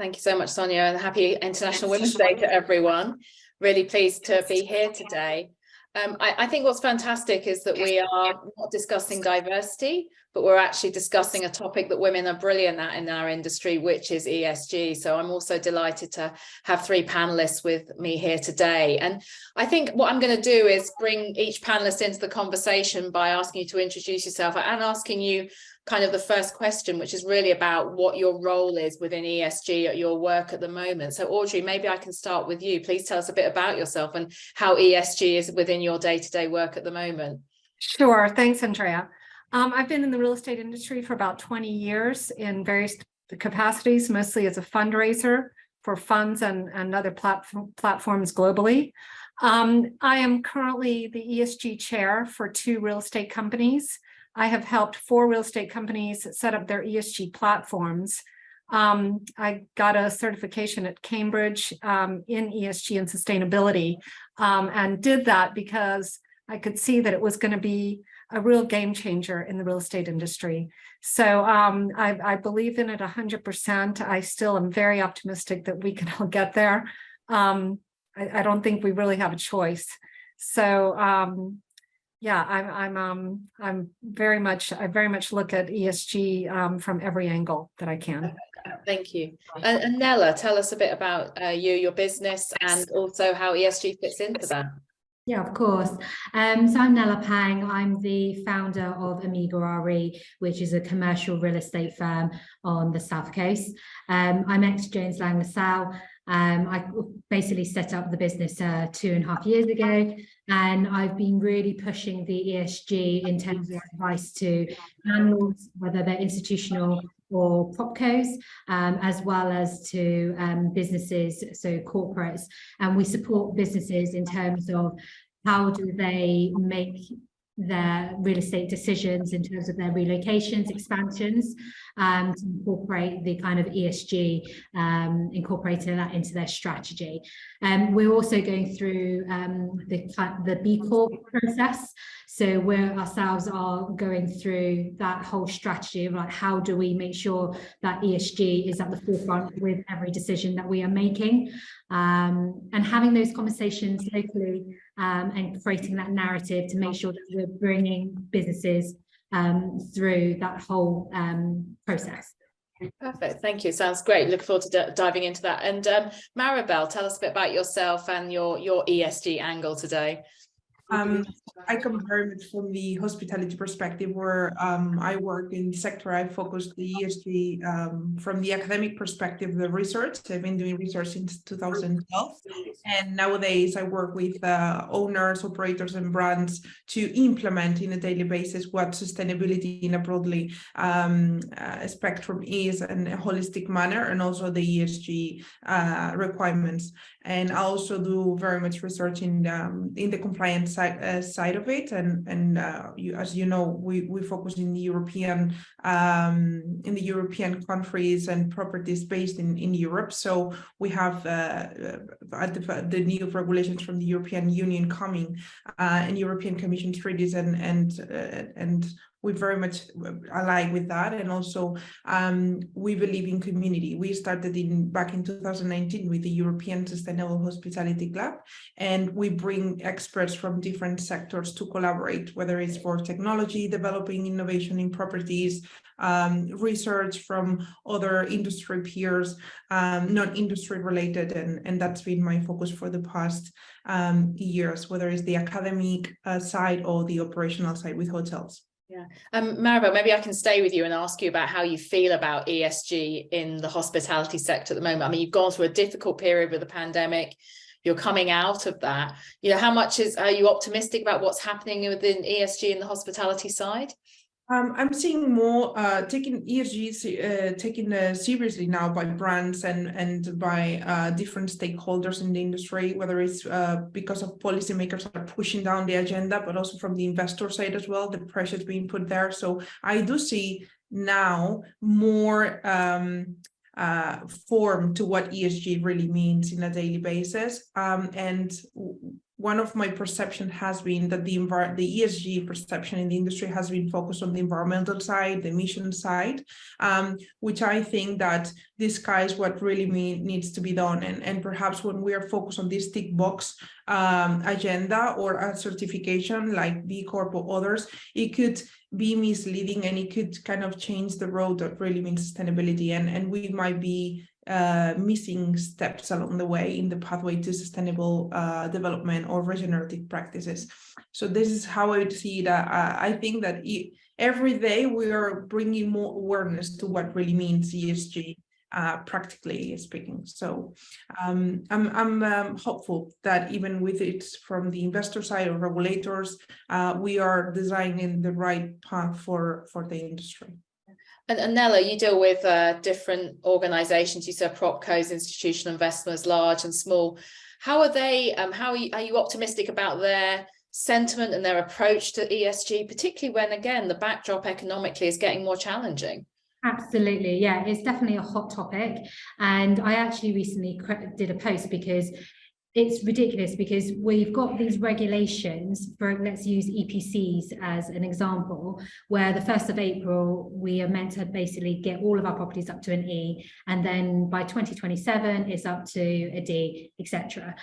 Thank you so much, Sonia, and happy International Women's Day to everyone. Really pleased to be here today. I think what's fantastic is that we are not discussing diversity, but we're actually discussing a topic that women are brilliant at in our industry, which is ESG. So I'm also delighted to have three panelists with me here today. And I think what I'm going to do is bring each panelist into the conversation by asking you to introduce yourself and asking you kind of the first question, which is really about what your role is within ESG at your work at the moment. So Audrey, maybe I can start with you. Please tell us a bit about yourself and how ESG is within your day-to-day work at the moment. Sure. Thanks, Andrea. I've been in the real estate industry for about 20 years in various capacities, mostly as a fundraiser for funds and other platforms globally. I am currently the ESG chair for 2 real estate companies. I have helped 4 real estate companies set up their ESG platforms. I got a certification at Cambridge in ESG and sustainability, and did that because I could see that it was going to be a real game changer in the real estate industry. So I believe in it 100%. I still am very optimistic that we can all get there. I don't think we really have a choice. So yeah, I very much look at ESG from every angle that I can. Thank you. And Nella, tell us a bit about your business, and also how ESG fits into that. Yeah, of course. So I'm Nella Pang. I'm the founder of Amiga RE, which is a commercial real estate firm on the South Coast. I'm ex-Jones Lang LaSalle. I basically set up the business 2.5 years ago, and I've been really pushing the ESG in terms of advice to landlords, whether they're institutional or propcos, as well as to businesses, so corporates. And we support businesses in terms of how do they make their real estate decisions in terms of their relocations, expansions, to incorporate the kind of ESG, incorporating that into their strategy. We're also going through the B Corp process. So we ourselves are going through that whole strategy of like, how do we make sure that ESG is at the forefront with every decision that we are making, and having those conversations locally, and creating that narrative to make sure that we're bringing businesses through that whole process. Perfect. Thank you. Sounds great. Look forward to diving into that. And Maribel, tell us a bit about yourself and your ESG angle today. I come very much from the hospitality perspective, where I work in the sector. I focus the ESG from the academic perspective, the research. I've been doing research since 2012, and nowadays I work with owners, operators, and brands to implement in a daily basis what sustainability in a broadly spectrum is, in a holistic manner, and also the ESG requirements. And I also do very much research in the compliance side of it, and as you know, we focus in the European countries and properties based in Europe. So we have the new regulations from the European Union coming, and European Commission treaties, and we very much align with that. And also we believe in community. We started back in 2019 with the European Sustainable Hospitality Club, and we bring experts from different sectors to collaborate, whether it's for technology, developing innovation in properties, research from other industry peers, non-industry related, and that's been my focus for the past years, whether it's the academic side or the operational side with hotels. Yeah. Maribel, maybe I can stay with you and ask you about how you feel about ESG in the hospitality sector at the moment. I mean, you've gone through a difficult period with the pandemic. You're coming out of that. You know, how much are you optimistic about what's happening within ESG in the hospitality side? I'm seeing more taking ESG taken seriously now by brands and by different stakeholders in the industry, whether it's because of policymakers are pushing down the agenda, but also from the investor side as well, the pressure is being put there. So I do see now more form to what ESG really means in a daily basis. And one of my perception has been that the ESG perception in the industry has been focused on the environmental side, the emission side, which I think that disguise what really needs to be done. And perhaps when we are focused on this tick box agenda or a certification like B Corp or others, it could be misleading and it could kind of change the road that really means sustainability. And we might be missing steps along the way in the pathway to sustainable development or regenerative practices. So this is how I would see that. I think that every day we are bringing more awareness to what really means ESG, practically speaking. So I'm hopeful that even with it from the investor side or regulators, we are designing the right path for the industry. And Nella, you deal with different organizations. You said propcos, institutional investors, large and small. How are they? Are you optimistic about their sentiment and their approach to ESG, particularly when, again, the backdrop economically is getting more challenging? Absolutely, yeah, it's definitely a hot topic. And I actually recently did a post because it's ridiculous, because we've got these regulations for, let's use EPCs as an example, where the 1st of April, we are meant to basically get all of our properties up to an E, and then by 2027, it's up to a D, etc.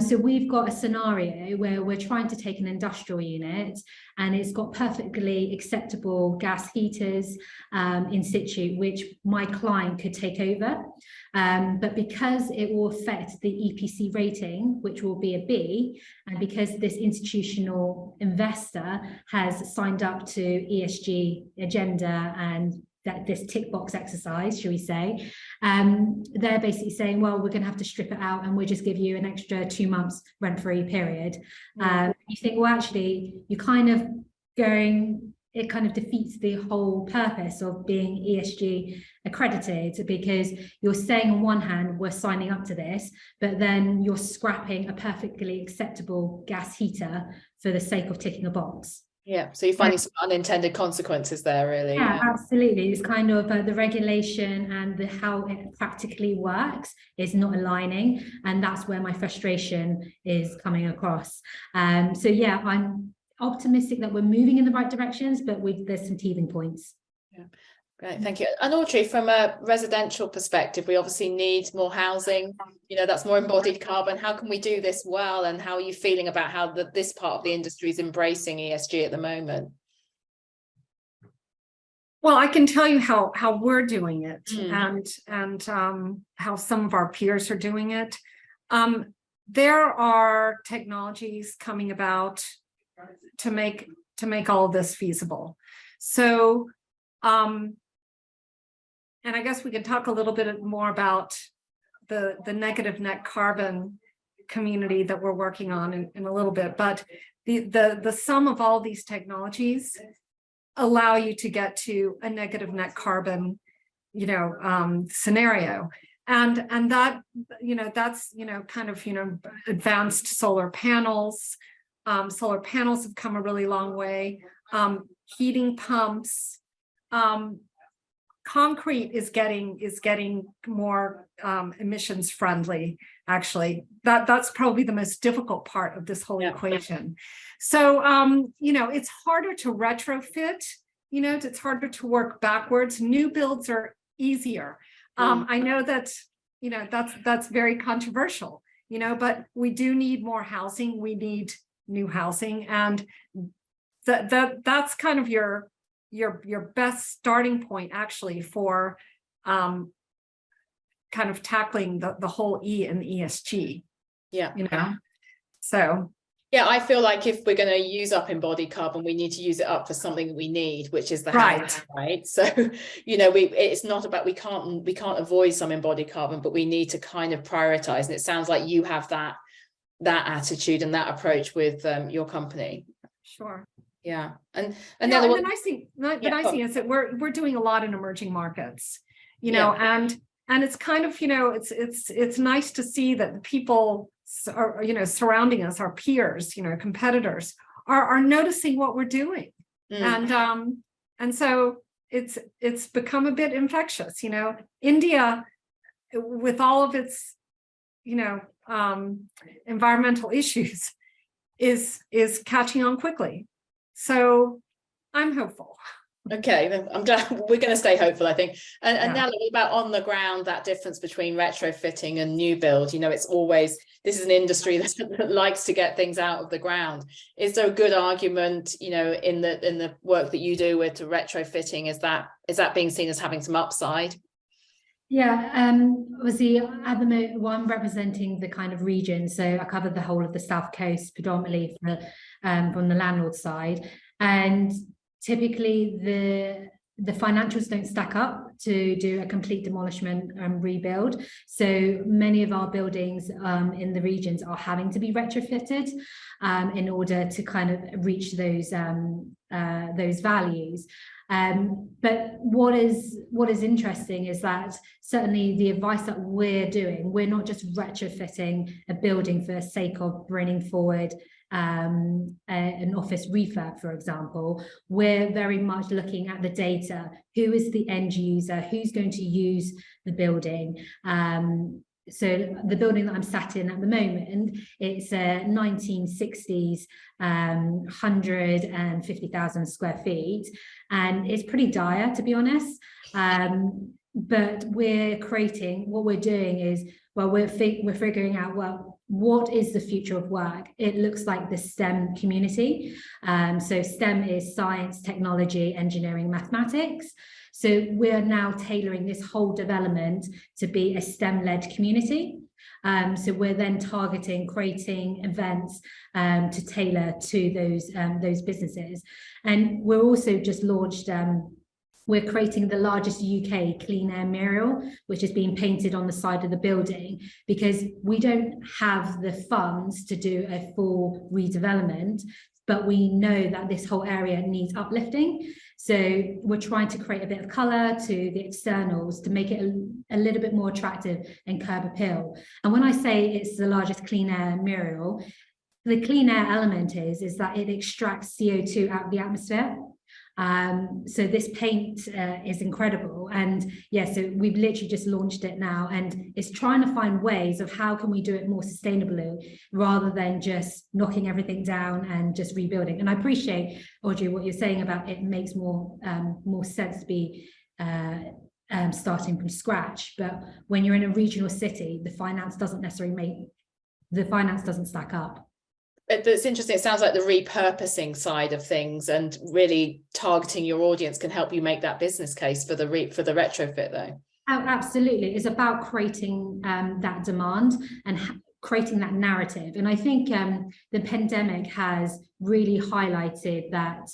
So we've got a scenario where we're trying to take an industrial unit and it's got perfectly acceptable gas heaters in situ, which my client could take over. But because it will affect the EPC rating, which will be a B, and because this institutional investor has signed up to ESG agenda and that this tick box exercise, shall we say, they're basically saying, well, we're going to have to strip it out and we'll just give you an extra 2 months rent-free period. You think, well, actually, you're kind of going, it kind of defeats the whole purpose of being ESG accredited, because you're saying on one hand, we're signing up to this, but then you're scrapping a perfectly acceptable gas heater for the sake of ticking a box. Yeah, so you're finding some unintended consequences there, really. Yeah, absolutely. It's kind of the regulation and how it practically works is not aligning, and that's where my frustration is coming across. So yeah, I'm optimistic that we're moving in the right directions, but there's some teething points. Yeah. Great, thank you. And Audrey, from a residential perspective, we obviously need more housing, that's more embodied carbon. How can we do this well? And how are you feeling about how this part of the industry is embracing ESG at the moment? Well, I can tell you how we're doing it, and how some of our peers are doing it. There are technologies coming about to make all of this feasible. So and I guess we could talk a little bit more about the negative net carbon community that we're working on in a little bit, but the sum of all these technologies allow you to get to a negative net carbon scenario, and that that's kind of advanced solar panels. Solar panels have come a really long way. Heating pumps. Concrete is getting more emissions friendly. Actually, that's probably the most difficult part of this whole equation. So it's harder to retrofit. It's harder to work backwards. New builds are easier. I know that that's very controversial. But we do need more housing. We need new housing, and that's kind of your best starting point, actually, for kind of tackling the whole E in ESG. So yeah, I feel like if we're going to use up embodied carbon, we need to use it up for something that we need, which is the house, right? So it's not about we can't avoid some embodied carbon, but we need to kind of prioritize. And it sounds like you have that attitude and that approach with your company. Sure. Yeah, and the nice thing is that we're doing a lot in emerging markets, and it's kind of it's nice to see that the people are surrounding us, our peers, competitors are noticing what we're doing, and so it's become a bit infectious. India, with all of its environmental issues, is catching on quickly. So I'm hopeful. Okay, then I'm glad we're going to stay hopeful, I think. And Yeah. now about on the ground, that difference between retrofitting and new build, it's always, this is an industry that likes to get things out of the ground. Is there a good argument, in the work that you do with retrofitting, is that being seen as having some upside? Yeah, obviously at the moment, I'm representing the kind of region, so I covered the whole of the South Coast predominantly from the landlord side, and typically the financials don't stack up to do a complete demolishment and rebuild. So many of our buildings in the regions are having to be retrofitted in order to kind of reach those values. But what is interesting is that certainly the advice that we're doing, we're not just retrofitting a building for the sake of bringing forward an office refurb, for example. We're very much looking at the data. Who is the end user? Who's going to use the building? So the building that I'm sat in at the moment, it's a 1960s, 150,000 square feet, and it's pretty dire, to be honest. But what we're doing is, well, we're figuring out, well, what is the future of work? It looks like the STEM community. So STEM is science, technology, engineering, mathematics. So we're now tailoring this whole development to be a STEM-led community. So we're then creating events to tailor to those businesses. And we're also just launched, we're creating the largest UK clean air mural, which is being painted on the side of the building, because we don't have the funds to do a full redevelopment, but we know that this whole area needs uplifting. So we're trying to create a bit of colour to the externals to make it a little bit more attractive and curb appeal. And when I say it's the largest clean air mural, the clean air element is that it extracts CO2 out of the atmosphere. So this paint is incredible, and so we've literally just launched it now, and it's trying to find ways of how can we do it more sustainably rather than just knocking everything down and just rebuilding. And I appreciate, Audrey, what you're saying about it makes more sense to be starting from scratch, but when you're in a regional city, the finance doesn't stack up. It's interesting. It sounds like the repurposing side of things and really targeting your audience can help you make that business case for the retrofit, though. Oh, absolutely. It's about creating that demand and creating that narrative. And I think the pandemic has really highlighted that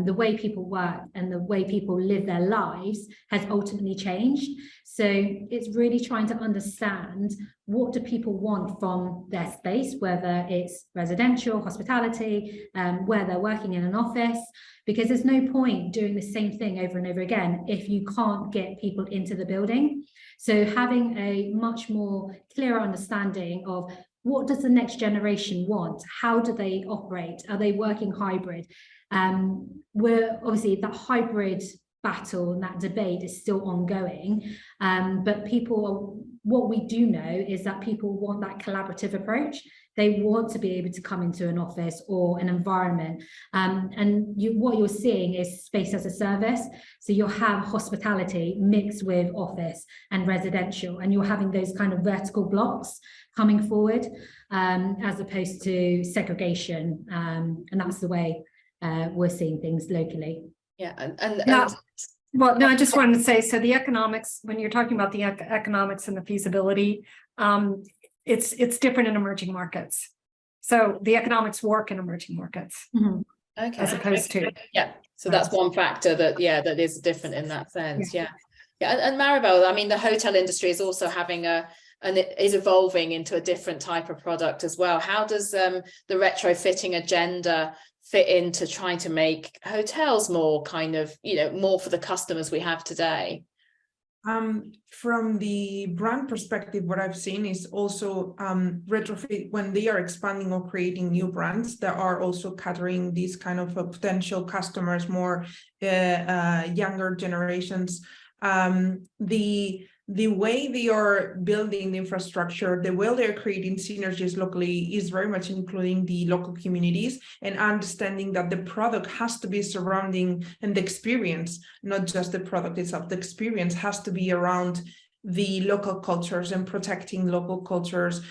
the way people work and the way people live their lives has ultimately changed. So it's really trying to understand, what do people want from their space, whether it's residential, hospitality, where they're working in an office, because there's no point doing the same thing over and over again if you can't get people into the building. So having a much more clearer understanding of, what does the next generation want? How do they operate? Are they working hybrid? We're obviously, that hybrid battle and that debate is still ongoing, but what we do know is that people want that collaborative approach. They want to be able to come into an office or an environment, what you're seeing is space as a service. So you'll have hospitality mixed with office and residential, and you're having those kind of vertical blocks coming forward, as opposed to segregation, and that's the way we're seeing things locally. Well, no, I just wanted to say, so the economics, when you're talking about the economics and the feasibility, it's different in emerging markets. So the economics work in emerging markets, okay, as opposed to so that's one factor that is different in that sense. And Maribel, I mean, the hotel industry is also having and it is evolving into a different type of product as well. How does the retrofitting agenda fit into trying to make hotels more kind of, more for the customers we have today? From the brand perspective, what I've seen is also retrofit, when they are expanding or creating new brands, that are also catering these kind of potential customers, more younger generations. the way they are building the infrastructure, the way they're creating synergies locally is very much including the local communities and understanding that the product has to be surrounding, and the experience, not just the product itself, the experience has to be around the local cultures and protecting local cultures,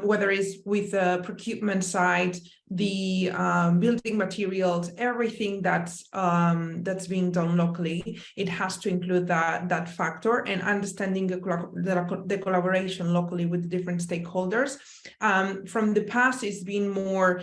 whether it's with the procurement side, the building materials, everything that's being done locally, it has to include that factor, and understanding the collaboration locally with different stakeholders. From the past, it's been more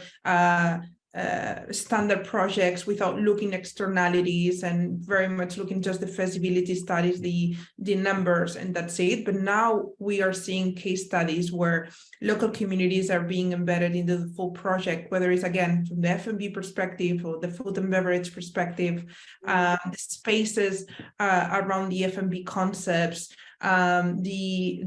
standard projects without looking externalities and very much looking just the feasibility studies, the numbers, and that's it. But now we are seeing case studies where local communities are being embedded into the full project, whether it's again from the F&B perspective or the food and beverage perspective, the spaces around the F&B concepts, the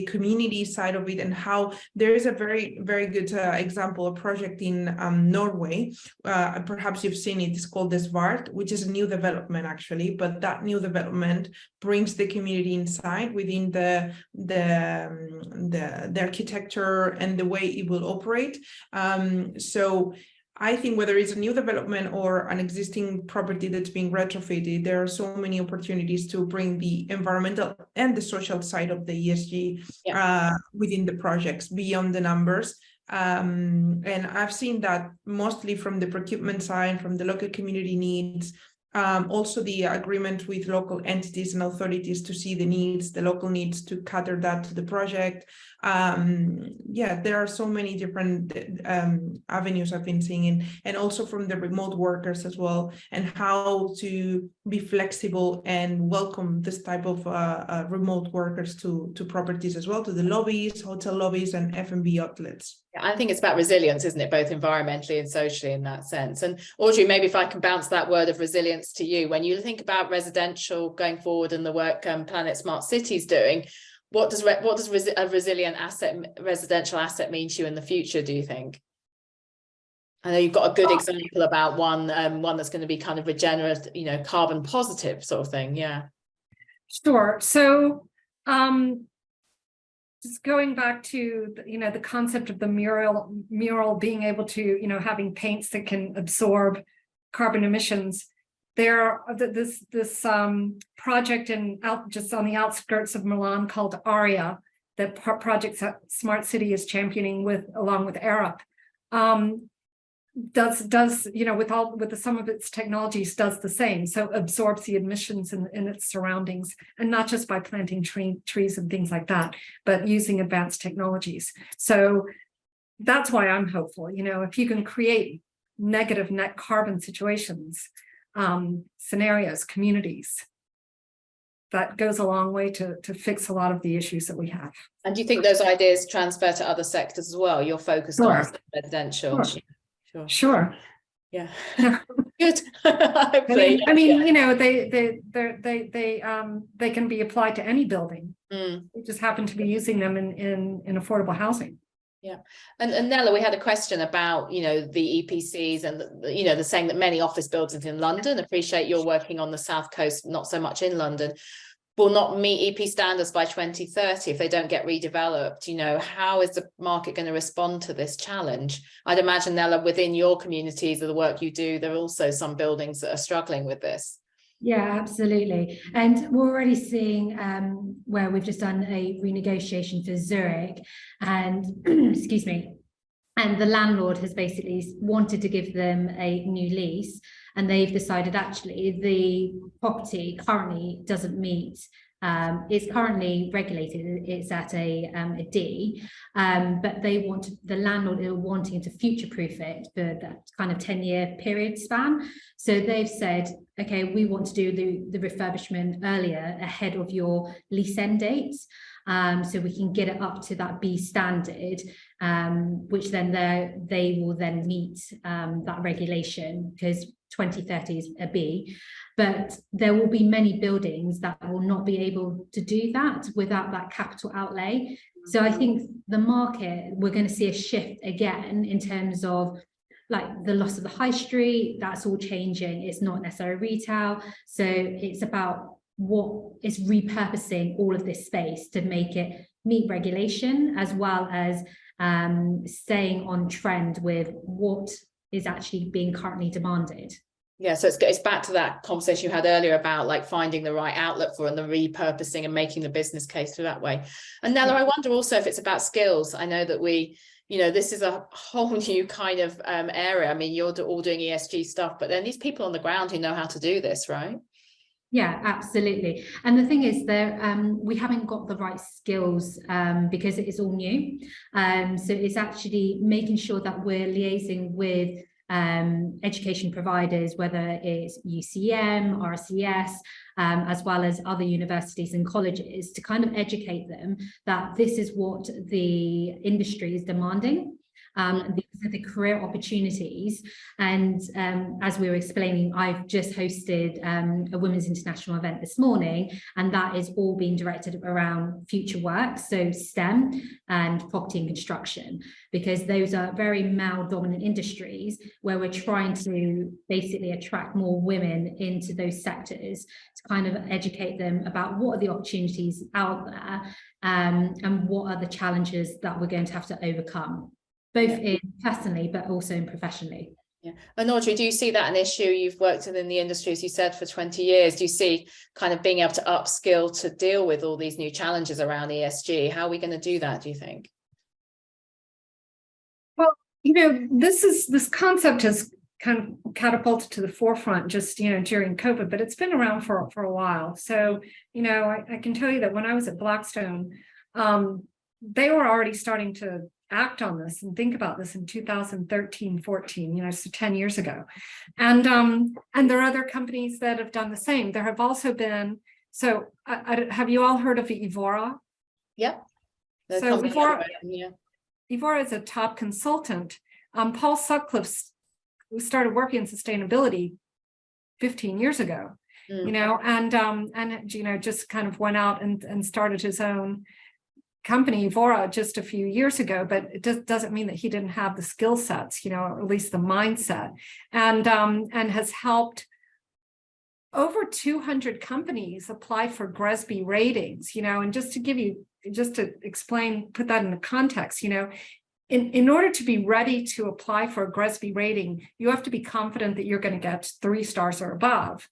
community side of it, and how there is a very, very good example, a project in Norway, perhaps you've seen it, it's called the Svart, which is a new development actually, but that new development brings the community inside within the architecture and the way it will operate. So I think whether it's a new development or an existing property that's being retrofitted, there are so many opportunities to bring the environmental and the social side of the ESG within the projects beyond the numbers. And I've seen that mostly from the procurement side, from the local community needs, also the agreement with local entities and authorities to see the needs, the local needs, to cater that to the project. There are so many different avenues I've been seeing, and also from the remote workers as well, and how to be flexible and welcome this type of remote workers to properties as well, to the lobbies, hotel lobbies, and F&B outlets. I think it's about resilience, isn't it, both environmentally and socially in that sense. And Audrey, maybe if I can bounce that word of resilience to you, when you think about residential going forward and the work Planet Smart Cities doing, what does a resilient residential asset mean to you in the future, do you think? I know you've got a good example about one that's going to be kind of regenerative, carbon positive sort of thing. Yeah. Sure. So just going back to the concept of the mural being able to having paints that can absorb carbon emissions. This project just on the outskirts of Milan called ARIA, that project Smart City is championing along with Arup, does with the sum of its technologies does the same. So absorbs the emissions in its surroundings, and not just by planting trees and things like that, but using advanced technologies. So that's why I'm hopeful. If you can create negative net carbon situations, scenarios, communities, that goes a long way to fix a lot of the issues that we have. And do you think those ideas transfer to other sectors as well? You're focused on residential. Sure. Yeah. Good. Hopefully. I mean, they can be applied to any building. We just happen to be using them in affordable housing. Yeah. And Nella, we had a question about, the EPCs and, the saying that many office buildings in London, appreciate you're working on the South Coast, not so much in London, will not meet EP standards by 2030 if they don't get redeveloped. How is the market going to respond to this challenge? I'd imagine, Nella, within your communities or the work you do, there are also some buildings that are struggling with this. Yeah, absolutely. And we're already seeing where we've just done a renegotiation for Zurich, and excuse me, and the landlord has basically wanted to give them a new lease, and they've decided actually the property currently doesn't meet, it's currently regulated, it's at a D, but the landlord is wanting to future-proof it for that kind of 10-year period span. So they've said, okay, we want to do the refurbishment earlier ahead of your lease end dates, so we can get it up to that B standard, which then they will then meet that regulation, because 2030 is a B. But there will be many buildings that will not be able to do that without that capital outlay. So I think the market, we're going to see a shift again in terms of like the loss of the high street. That's all changing. It's not necessarily retail. So it's about what is repurposing all of this space to make it meet regulation, as well as staying on trend with what is actually being currently demanded. Yeah, so it's back to that conversation you had earlier about like finding the right outlet for and the repurposing and making the business case through that way. And Nella, I wonder also if it's about skills. I know that this is a whole new kind of area. I mean, you're all doing ESG stuff, but then these people on the ground who know how to do this, right? Yeah, absolutely. And the thing is that we haven't got the right skills because it is all new. So it's actually making sure that we're liaising with education providers, whether it's UCM, RCS, as well as other universities and colleges, to kind of educate them that this is what the industry is demanding. These are the career opportunities. And as we were explaining, I've just hosted a Women's International event this morning, and that is all being directed around future work, so STEM and property and construction, because those are very male-dominant industries where we're trying to basically attract more women into those sectors to kind of educate them about what are the opportunities out there and what are the challenges that we're going to have to overcome, both in personally, but also in professionally. Yeah. And Audrey, do you see that an issue? You've worked in the industry, as you said, for 20 years. Do you see kind of being able to upskill to deal with all these new challenges around ESG? How are we going to do that, do you think? Well, this concept has kind of catapulted to the forefront just, during COVID, but it's been around for a while. So, I can tell you that when I was at Blackstone, they were already starting to act on this and think about this in 2013-14, so 10 years ago. And there are other companies that have done the same. There have also been, so have you all heard of Evora? Yep. So Evora is a top consultant. Paul Sutcliffe started working in sustainability 15 years ago, and just kind of went out and started his own company, Evora, just a few years ago, but it doesn't mean that he didn't have the skill sets, or at least the mindset, and has helped over 200 companies apply for GRESB ratings, and just to explain, put that into context, in order to be ready to apply for a GRESB rating, you have to be confident that you're going to get 3 stars or above.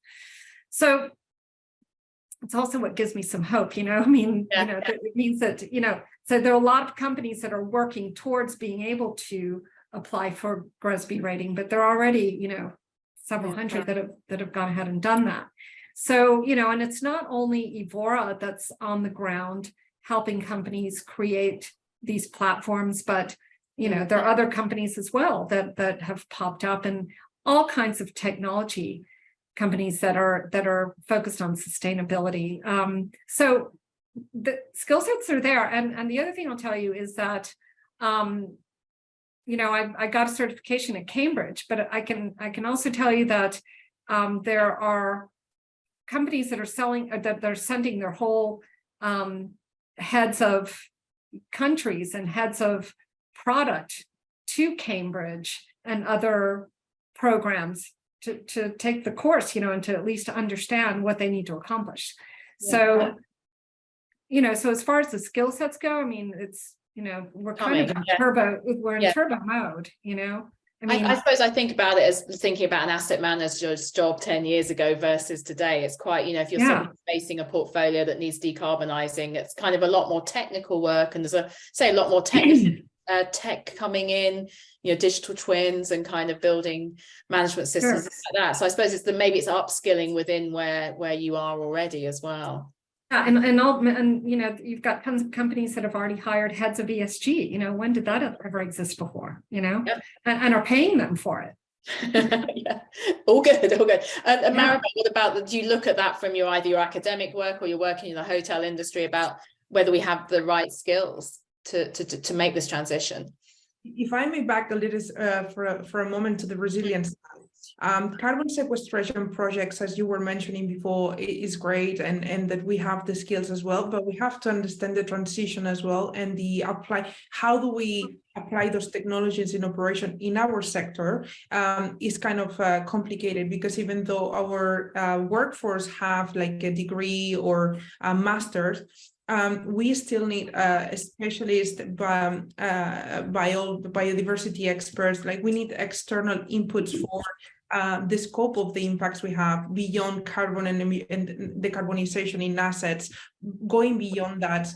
So it's also what gives me some hope, it means that, so there are a lot of companies that are working towards being able to apply for GRESB rating, but there are already, several hundred that have gone ahead and done that. So, and it's not only Evora that's on the ground helping companies create these platforms, but, there are other companies as well that have popped up, and all kinds of technology companies that are focused on sustainability. So the skill sets are there. And the other thing I'll tell you is that, I got a certification at Cambridge, but I can also tell you that there are companies that are sending their whole heads of countries and heads of product to Cambridge and other programs to take the course, and to at least understand what they need to accomplish. So, so as far as the skill sets go, I mean, it's, we're kind of in turbo mode, I suppose I think about it as thinking about an asset manager's job 10 years ago versus today. It's quite, if you're facing a portfolio that needs decarbonizing, it's kind of a lot more technical work, and there's a lot more technical tech coming in, digital twins and kind of building management systems like that. So I suppose maybe it's upskilling within where you are already as well. Yeah, and you've got tons of companies that have already hired heads of ESG. When did that ever exist before? And are paying them for it. Yeah, all good. And Maribel, what about do you look at that from either your academic work or you're working in the hotel industry about whether we have the right skills to make this transition? If I may back a little for a moment to the resilience Carbon sequestration projects, as you were mentioning before, is great, and that we have the skills as well, but we have to understand the transition as well, and how do we apply those technologies in operation in our sector is kind of complicated, because even though our workforce have like a degree or a master's, we still need specialists, biodiversity experts. Like, we need external inputs for the scope of the impacts we have beyond carbon and decarbonization in assets. Going beyond that,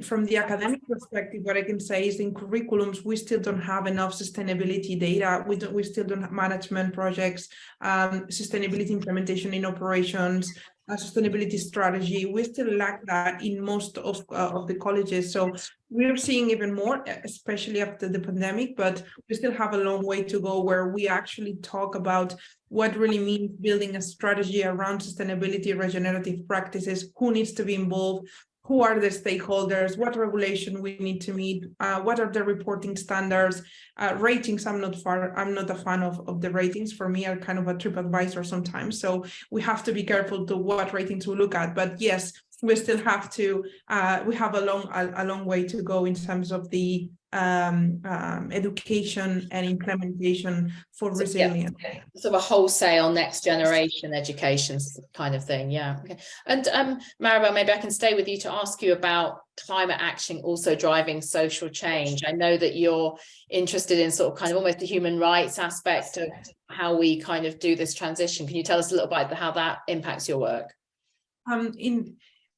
from the academic perspective, what I can say is in curriculums, we still don't have enough sustainability data. We still don't have management projects, sustainability implementation in operations, a sustainability strategy. We still lack that in most of the colleges. So we're seeing even more, especially after the pandemic, but we still have a long way to go where we actually talk about what really means building a strategy around sustainability, regenerative practices, who needs to be involved, who are the stakeholders, what regulation we need to meet, what are the reporting standards, ratings. I'm not a fan of the ratings. For me, are kind of a TripAdvisor sometimes. So we have to be careful to what ratings we look at. But yes, we still have to, we have a long way to go in terms of the education and implementation for resilience. Yeah, sort of a wholesale next generation education kind of thing. Yeah. Okay. And Maribel, maybe I can stay with you to ask you about climate action also driving social change. I know that you're interested in sort of kind of almost the human rights aspect of how we kind of do this transition. Can you tell us a little bit about how that impacts your work?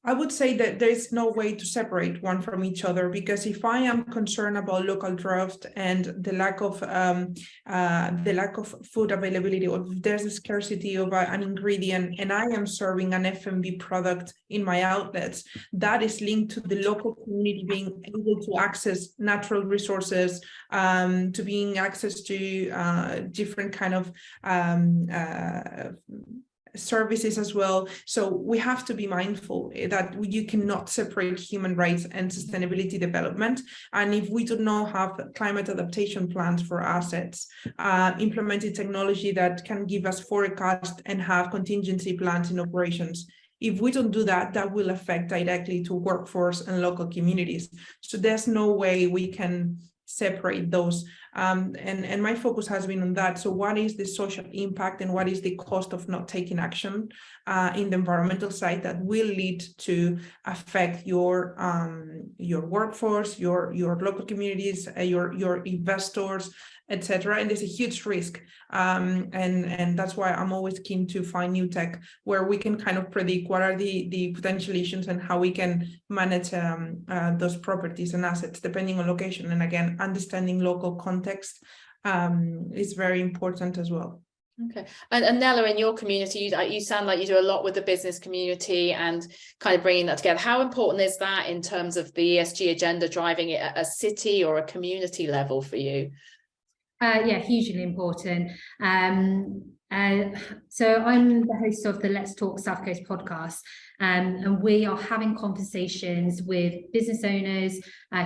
I would say that there's no way to separate one from each other, because if I am concerned about local drought and the lack of food availability, or if there's a scarcity of an ingredient, and I am serving an F&B product in my outlets, that is linked to the local community being able to access natural resources, to being access to different kind of services as well. So we have to be mindful that you cannot separate human rights and sustainability development. And if we do not have climate adaptation plans for assets, implemented technology that can give us forecast and have contingency plans in operations, if we don't do that, that will affect directly to workforce and local communities. So there's no way we can separate those. And my focus has been on that. So what is the social impact and what is the cost of not taking action in the environmental side that will lead to affect your workforce, your local communities, your investors, etc. And there's a huge risk. And that's why I'm always keen to find new tech where we can kind of predict what are the potential issues and how we can manage those properties and assets depending on location. And again, understanding local context is very important as well. Okay. And Nella, in your community, you sound like you do a lot with the business community and kind of bringing that together. How important is that in terms of the ESG agenda, driving it at a city or a community level for you? Yeah, hugely important. So I'm the host of the Let's Talk South Coast podcast, and we are having conversations with business owners,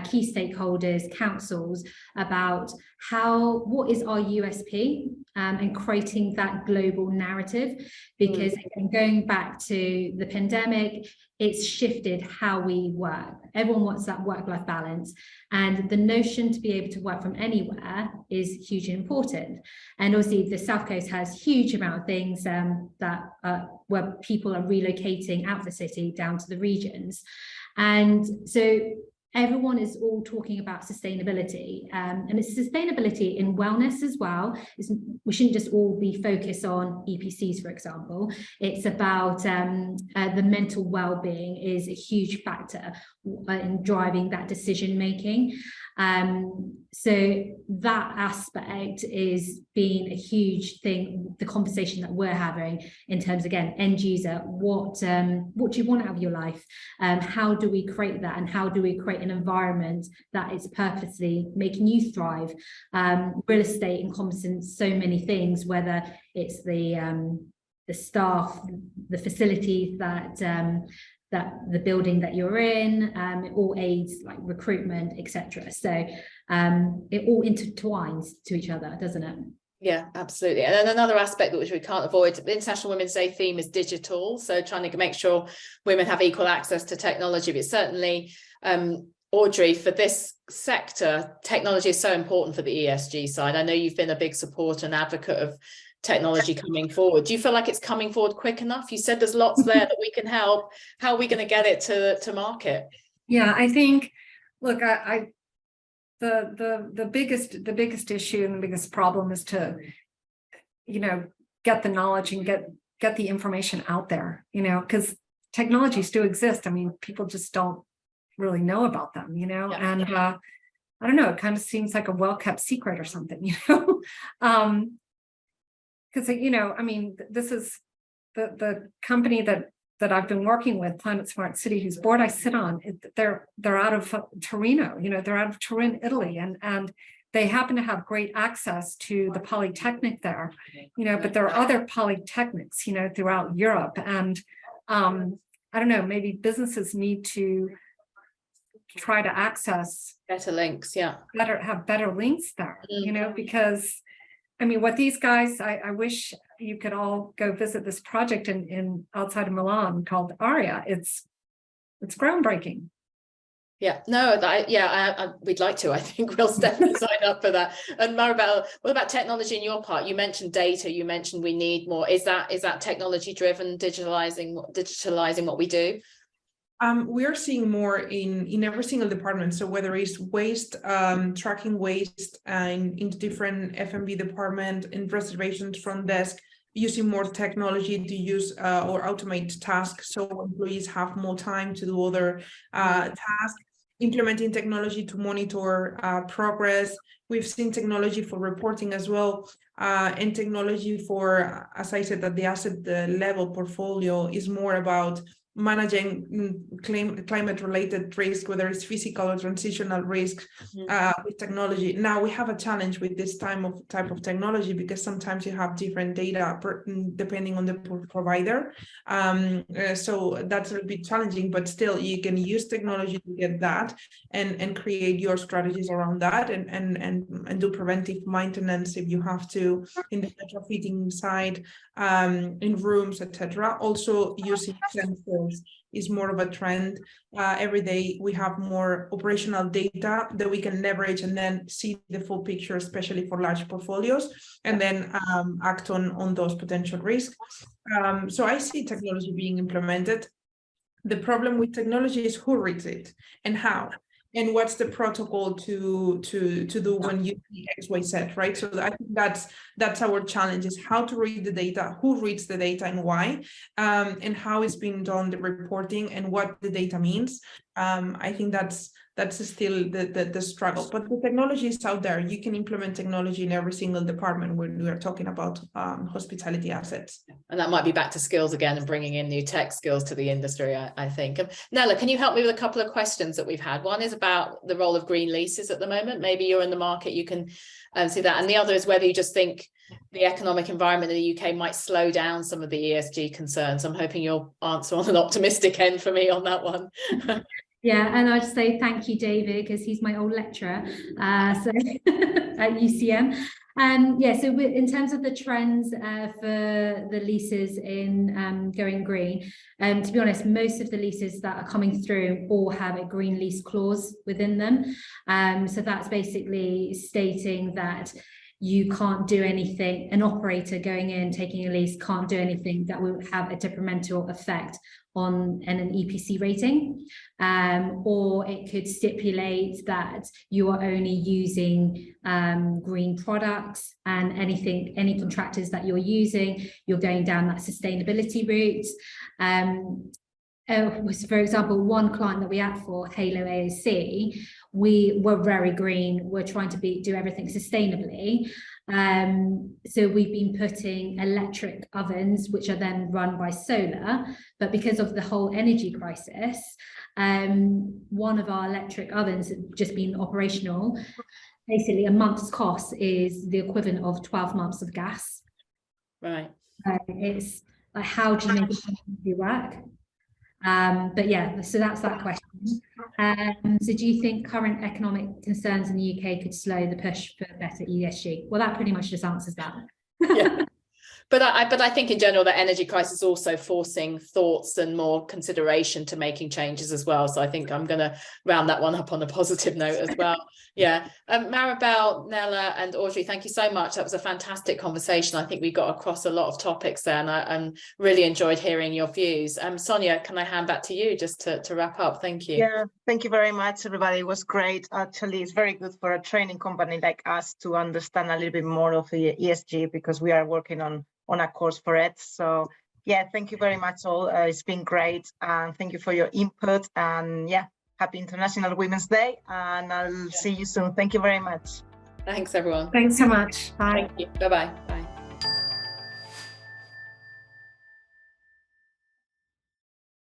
key stakeholders, councils about what is our USP, and creating that global narrative, because going back to the pandemic, it's shifted how we work. Everyone wants that work-life balance, and the notion to be able to work from anywhere is hugely important. And obviously the South Coast has huge amount of things where people are relocating out of the city down to the regions. And so everyone is all talking about sustainability, and it's sustainability in wellness as well. We shouldn't just all be focused on EPCs, for example. It's about the mental well-being is a huge factor in driving that decision making. So that aspect is being a huge thing, the conversation that we're having in terms, again, end user, what do you want out of your life? How do we create that, and how do we create an environment that is purposely making you thrive? Real estate encompasses so many things, whether it's the staff, the facilities that the building that you're in, it all aids like recruitment, etc. So it all intertwines to each other, doesn't it? Yeah, absolutely. And then another aspect which we can't avoid, the International Women's Day theme is digital. So trying to make sure women have equal access to technology. But certainly, Audrey, for this sector, technology is so important for the ESG side. I know you've been a big supporter and advocate of technology coming forward. Do you feel like it's coming forward quick enough? You said there's lots there that we can help. How are we going to get it to market? Yeah, I think, look, the biggest issue and the biggest problem is to, get the knowledge and get the information out there, because technologies do exist. I mean, people just don't really know about them, Yeah. and I don't know, it kind of seems like a well-kept secret or something, because I mean, this is the company that I've been working with, Planet Smart City, whose board I sit on. They're out of Torino, they're out of Turin, Italy, and they happen to have great access to the Polytechnic there, but there are other polytechnics, throughout Europe, and I don't know, maybe businesses need to try to access Better links, yeah. have better links there, because I mean, what these guys, I wish you could all go visit this project in outside of Milan called ARIA. It's groundbreaking. Yeah, no, we'd like to. I think we'll definitely sign up for that. And Maribel, what about technology in your part? You mentioned data. You mentioned we need more. Is that technology driven, digitalizing what we do? We are seeing more in every single department. So whether it's waste, tracking waste, in different F&B department, in reservations front desk, using more technology to use or automate tasks, so employees have more time to do other tasks. Implementing technology to monitor progress. We've seen technology for reporting as well, and technology for, as I said, at the asset level portfolio is more about managing climate-related risk, whether it's physical or transitional risk, with technology. Now we have a challenge with this type of technology because sometimes you have different data depending on the provider. So that's a bit challenging, but still you can use technology to get that and create your strategies around that and do preventive maintenance if you have to in the retrofitting side, in rooms, etc. Also using sensors is more of a trend. Every day we have more operational data that we can leverage and then see the full picture, especially for large portfolios, and then act on those potential risks. So I see technology being implemented. The problem with technology is who reads it and how. And what's the protocol to do when you see XYZ, right? So I think that's our challenge, is how to read the data, who reads the data and why, and how it's being done, the reporting and what the data means. I think that's still the struggle, but the technology is out there. You can implement technology in every single department when we are talking about hospitality assets. And that might be back to skills again and bringing in new tech skills to the industry, I think. Nella, can you help me with a couple of questions that we've had? One is about the role of green leases at the moment. Maybe you're in the market, you can see that. And the other is whether you just think the economic environment in the UK might slow down some of the ESG concerns. I'm hoping you'll answer on an optimistic end for me on that one. Yeah, and I'd say thank you, David, because he's my old lecturer so at UCM. Yeah, so in terms of the trends for the leases in going green, to be honest, most of the leases that are coming through all have a green lease clause within them. So that's basically stating that you can't do anything, an operator going in, taking a lease can't do anything that will have a detrimental effect on an EPC rating, or it could stipulate that you are only using green products, and any contractors that you're using, you're going down that sustainability route. For example, one client that we act for, Halo AOC, we were very green. We're trying to do everything sustainably. So we've been putting electric ovens, which are then run by solar, but because of the whole energy crisis, one of our electric ovens has just been operational. Basically, a month's cost is the equivalent of 12 months of gas. Right. It's like, how do you make it work? But yeah, so that's that question. So do you think current economic concerns in the UK could slow the push for better ESG? Well, that pretty much just answers that. Yeah. But I think in general the energy crisis is also forcing thoughts and more consideration to making changes as well. So I think I'm going to round that one up on a positive note as well. Yeah. Maribel, Nella and Audrey, thank you so much. That was a fantastic conversation. I think we got across a lot of topics there, and I really enjoyed hearing your views. Sonia, can I hand back to you just to wrap up? Thank you. Yeah, thank you very much, everybody. It was great. Actually, it's very good for a training company like us to understand a little bit more of the ESG, because we are working on a course for it. So yeah, thank you very much all. It's been great, and thank you for your input. And yeah, happy International Women's Day, and I'll see you soon. Thank you very much. Thanks, everyone. Thanks so much. Bye. Thank you. Bye-bye. Bye.